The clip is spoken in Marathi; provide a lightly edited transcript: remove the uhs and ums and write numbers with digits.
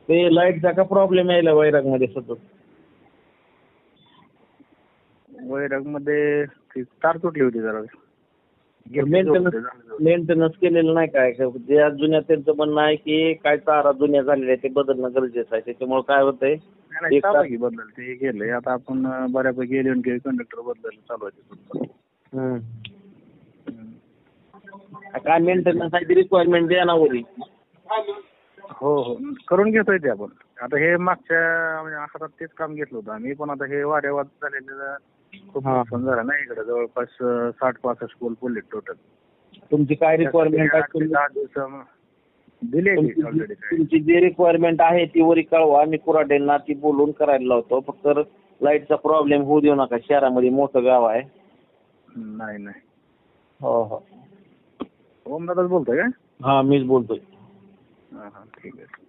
ते लाईटचा का प्रॉब्लेम यायला वैराग मध्ये सतत? वैराग मध्ये तार तुटली होती जरा. मेंटेनन्स केलेलं नाही काय? ज्या जुन्या त्यांचं म्हणणं आहे की काय तारा जुन्या झालेल्या आहे ते बदलणं गरजेचं आहे. त्याच्यामुळे काय होतंय की बदल ते गेलंय आता. आपण बऱ्यापैकी एल&टी कंडक्टर बदलायला चालू आहे. काय मेंटेनन्स आहे ती रिक्वायरमेंट द्या ना वरी. हो हो करून घेतोय ते आपण. आता हे मागच्या म्हणजे आखातात तेच काम घेतलं होतं आम्ही. पण आता हे वाऱ्यावाद झालेलं खूप नुकसान झालं ना इकडे. जवळपास 60-65 पोल पडले टोटल. तुमची काय रिक्वायरमेंट आहे? 10 दिवस दिले ऑलरेडी. तुमची जी रिक्वायरमेंट आहे ती वरी कळवा. आम्ही कुऱ्हाडींना ती बोलून करायला लावतो. फक्त लाईटचा प्रॉब्लेम होऊ देऊ नका. शहरामध्ये मोठं गाव आहे. नाही नाही. हो हो. ओमदादाच बोलतोय का? हा मीच बोलतोय. ठीक आहे.